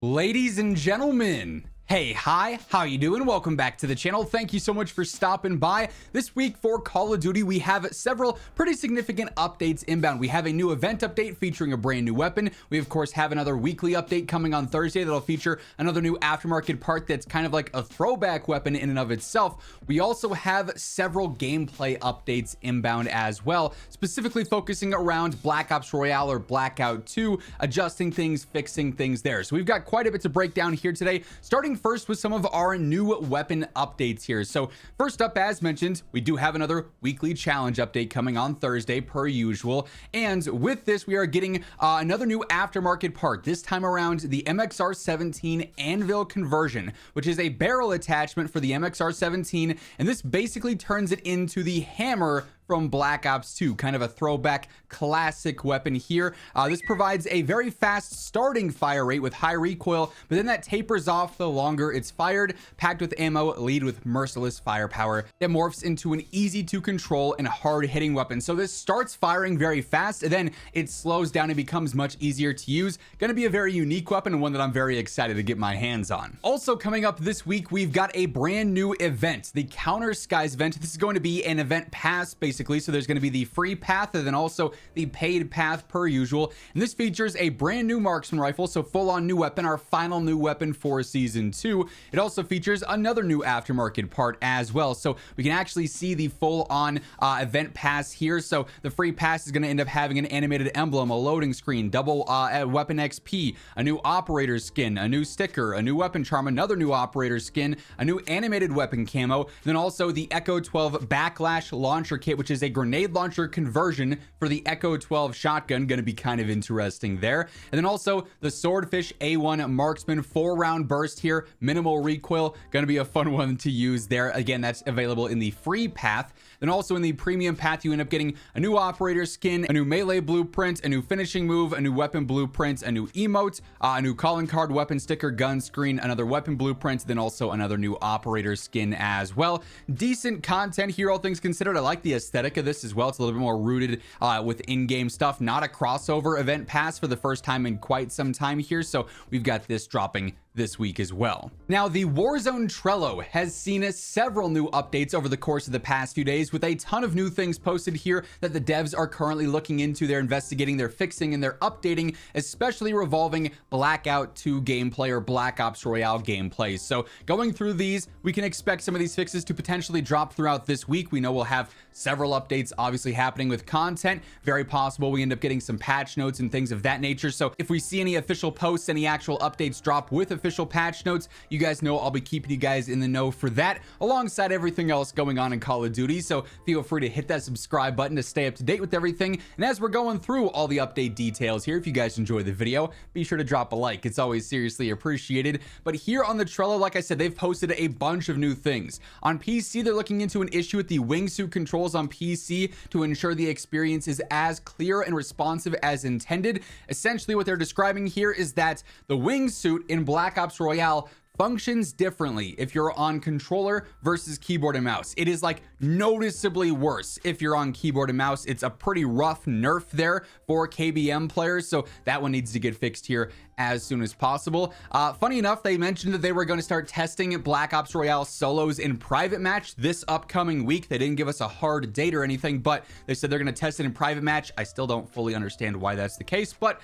Ladies and gentlemen, hey, hi, how you doing? Welcome back to the channel. Thank you so much for stopping by. This week for Call of Duty, we have several pretty significant updates inbound. We have a new event update featuring a brand new weapon. We, of course, have another weekly update coming on Thursday that'll feature another new aftermarket part that's kind of like a throwback weapon in and of itself. We also have several gameplay updates inbound as well, specifically focusing around Black Ops Royale or Blackout 2, adjusting things, fixing things there. So we've got quite a bit to break down here today, starting first with some of our new weapon updates here. So first up, as mentioned, we do have another weekly challenge update coming on Thursday per usual, and with this we are getting another new aftermarket part, this time around the MXR17 anvil conversion, which is a barrel attachment for the MXR17, and this basically turns it into the hammer from Black Ops 2, kind of a throwback classic weapon here. This provides a very fast starting fire rate with high recoil, but then that tapers off the longer it's fired, packed with ammo, lead with merciless firepower. It morphs into an easy to control and hard hitting weapon. So this starts firing very fast, and then it slows down and becomes much easier to use. Gonna be a very unique weapon and one that I'm very excited to get my hands on. Also coming up this week, we've got a brand new event, the Counter Skies event. This is going to be an event pass, basically. So there's going to be the free path and then also the paid path per usual. And this features a brand new marksman rifle, so full on new weapon, our final new weapon for season 2. It also features another new aftermarket part as well. So we can actually see the full on event pass here. So the free pass is going to end up having an animated emblem, a loading screen, double weapon XP, a new operator skin, a new sticker, a new weapon charm, another new operator skin, a new animated weapon camo, then also the Echo 12 backlash launcher kit, which is a grenade launcher conversion for the Echo 12 shotgun. Going to be kind of interesting there. And then also the Swordfish A1 marksman 4-round burst here, minimal recoil, going to be a fun one to use there. Again, that's available in the free path. Then also in the premium path, you end up getting a new operator skin, a new melee blueprint, a new finishing move, a new weapon blueprint, a new emote, a new calling card, weapon sticker, gun screen, another weapon blueprint, then also another new operator skin as well. Decent content here, all things considered. I like the aesthetic of this as well. It's a little bit more rooted with in-game stuff, not a crossover event pass for the first time in quite some time here. So we've got this dropping this week as well. Now, the Warzone Trello has seen several new updates over the course of the past few days, with a ton of new things posted here that the devs are currently looking into. They're investigating, they're fixing, and they're updating, especially revolving Blackout 2 gameplay or Black Ops Royale gameplay. So going through these, we can expect some of these fixes to potentially drop throughout this week. We know we'll have several updates obviously happening with content. Very possible we end up getting some patch notes and things of that nature. So if we see any official posts, any actual updates drop with official patch notes, you guys know I'll be keeping you guys in the know for that, alongside everything else going on in Call of Duty. So feel free to hit that subscribe button to stay up to date with everything. And as we're going through all the update details here, if you guys enjoy the video, be sure to drop a like. It's always seriously appreciated. But here on the Trello, like I said, they've posted a bunch of new things. On PC, they're looking into an issue with the wingsuit controls on PC to ensure the experience is as clear and responsive as intended. Essentially, what they're describing here is that the wingsuit in Black Ops Royale functions differently if you're on controller versus keyboard and mouse. It is like noticeably worse if you're on keyboard and mouse. It's a pretty rough nerf there for KBM players, so that one needs to get fixed here as soon as possible. Funny enough, they mentioned that they were going to start testing Black Ops Royale solos in private match this upcoming week. They didn't give us a hard date or anything, but they said they're going to test it in private match. I still don't fully understand why that's the case, but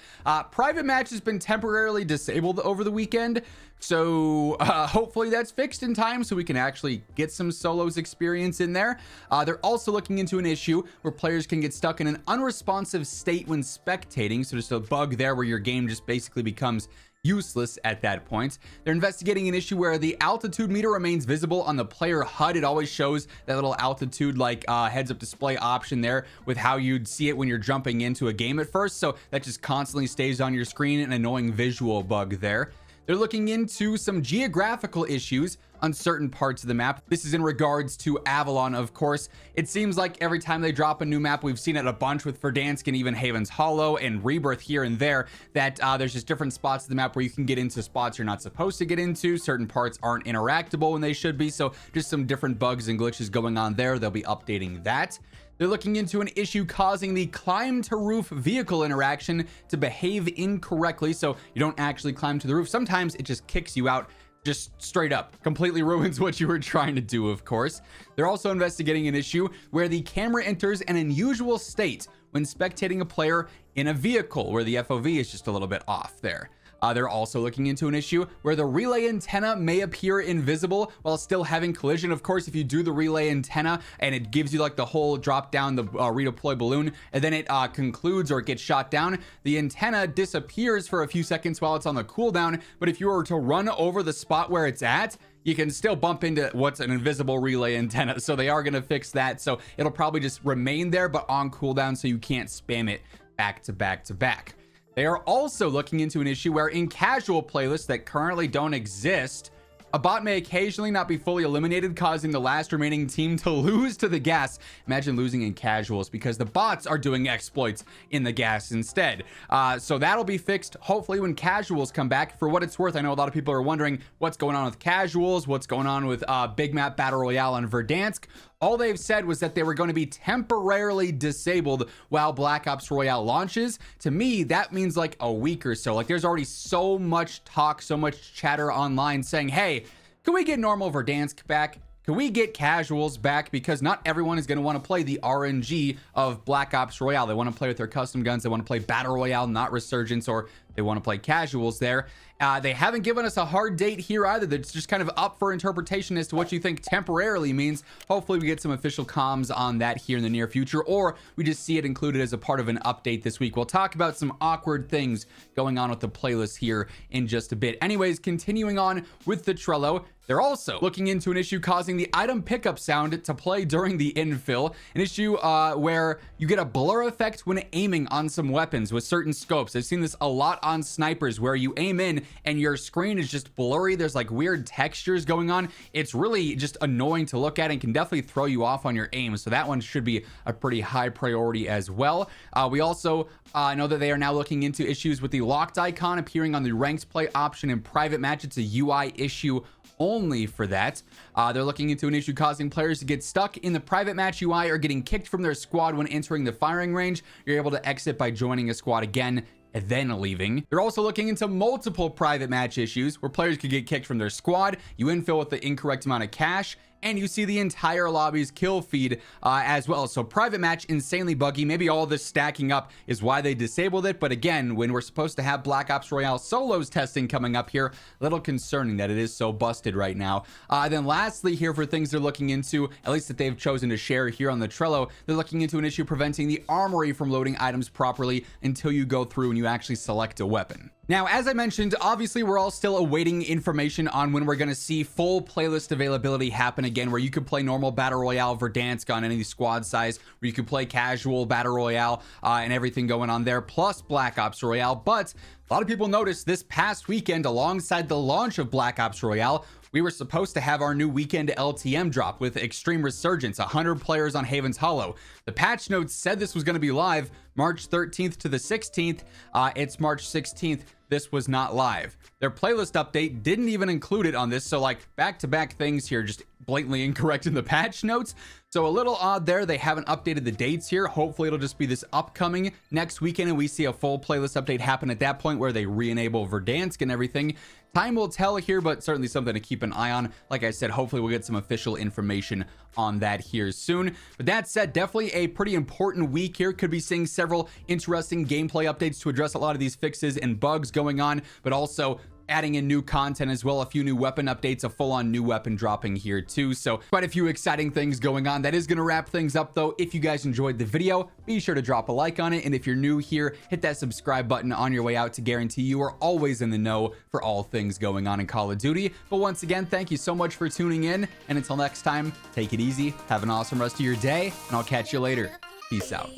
private match has been temporarily disabled over the weekend. So hopefully that's fixed in time so we can actually get some solos experience in there. They're also looking into an issue where players can get stuck in an unresponsive state when spectating. So just a bug there where your game just basically becomes useless at that point. They're investigating an issue where the altitude meter remains visible on the player HUD. It always shows that little altitude like heads up display option there with how you'd see it when you're jumping into a game at first. So that just constantly stays on your screen, an annoying visual bug there. They're looking into some geographical issues on certain parts of the map. This is in regards to Avalon, of course. It seems like every time they drop a new map, we've seen it a bunch with Verdansk and even Haven's Hollow and Rebirth here and there, that there's just different spots of the map where you can get into spots you're not supposed to get into. Certain parts aren't interactable when they should be. So just some different bugs and glitches going on there. They'll be updating that. They're looking into an issue causing the climb to roof vehicle interaction to behave incorrectly. So you don't actually climb to the roof. Sometimes it just kicks you out, just straight up, completely ruins what you were trying to do, of course. They're also investigating an issue where the camera enters an unusual state when spectating a player in a vehicle, where the FOV is just a little bit off there. They're also looking into an issue where the relay antenna may appear invisible while still having collision. Of course, if you do the relay antenna and it gives you like the whole drop down the redeploy balloon, and then it concludes or it gets shot down, the antenna disappears for a few seconds while it's on the cooldown. But if you were to run over the spot where it's at, you can still bump into what's an invisible relay antenna. So they are going to fix that. So it'll probably just remain there, but on cooldown, so you can't spam it back to back to back. They are also looking into an issue where in casual playlists that currently don't exist, a bot may occasionally not be fully eliminated, causing the last remaining team to lose to the gas. Imagine losing in casuals because the bots are doing exploits in the gas instead. So that'll be fixed hopefully when casuals come back. For what it's worth, I know a lot of people are wondering what's going on with casuals, what's going on with Big Map Battle Royale on Verdansk. All they've said was that they were going to be temporarily disabled while Black Ops Royale launches. To me, that means like a week or so. Like there's already so much talk, so much chatter online saying, hey, can we get normal Verdansk back? Can we get casuals back? Because not everyone is going to want to play the RNG of Black Ops Royale. They want to play with their custom guns. They want to play Battle Royale, not Resurgence, or they want to play casuals there. They haven't given us a hard date here either. That's just kind of up for interpretation as to what you think temporarily means. Hopefully we get some official comms on that here in the near future, or we just see it included as a part of an update this week. We'll talk about some awkward things going on with the playlist here in just a bit. Anyways, continuing on with the Trello, they're also looking into an issue causing the item pickup sound to play during the infill, an issue where you get a blur effect when aiming on some weapons with certain scopes. I've seen this a lot on snipers where you aim in and your screen is just blurry. There's like weird textures going on. It's really just annoying to look at and can definitely throw you off on your aim. So that one should be a pretty high priority as well. We also know that they are now looking into issues with the locked icon appearing on the ranks play option in private match. It's a UI issue only for that. They're looking into an issue causing players to get stuck in the private match UI or getting kicked from their squad when entering the firing range. You're able to exit by joining a squad again and then leaving. They're also looking into multiple private match issues where players could get kicked from their squad, you infill with the incorrect amount of cash, and you see the entire lobby's kill feed as well. So private match, insanely buggy. Maybe all this stacking up is why they disabled it. But again, when we're supposed to have Black Ops Royale solos testing coming up here, a little concerning that it is so busted right now. Then lastly here for things they're looking into, at least that they've chosen to share here on the Trello, they're looking into an issue preventing the armory from loading items properly until you go through and you actually select a weapon. Now, as I mentioned, obviously we're all still awaiting information on when we're going to see full playlist availability happen again, where you could play normal Battle Royale Verdansk on any squad size, where you could play casual Battle Royale and everything going on there, plus Black Ops Royale. But a lot of people noticed this past weekend, alongside the launch of Black Ops Royale, we were supposed to have our new weekend LTM drop with Extreme Resurgence, 100 players on Haven's Hollow. The patch notes said this was going to be live March 13th to the 16th. It's March 16th. This was not live. Their playlist update didn't even include it on this. So like back-to-back things here, just blatantly incorrect in the patch notes. So a little odd there. They haven't updated the dates here. Hopefully it'll just be this upcoming next weekend and we see a full playlist update happen at that point where they re-enable Verdansk and everything. Time will tell here, but certainly something to keep an eye on. Like I said, hopefully we'll get some official information on that here soon. But that said, definitely a pretty important week here. Could be seeing several interesting gameplay updates to address a lot of these fixes and bugs going on, but also adding in new content as well, a few new weapon updates, a full-on new weapon dropping here too. So quite a few exciting things going on. That is going to wrap things up though. If you guys enjoyed the video, be sure to drop a like on it, and if you're new here, hit that subscribe button on your way out to guarantee you are always in the know for all things going on in Call of Duty. But once again, thank you so much for tuning in, and until next time, take it easy, have an awesome rest of your day, and I'll catch you later. Peace out.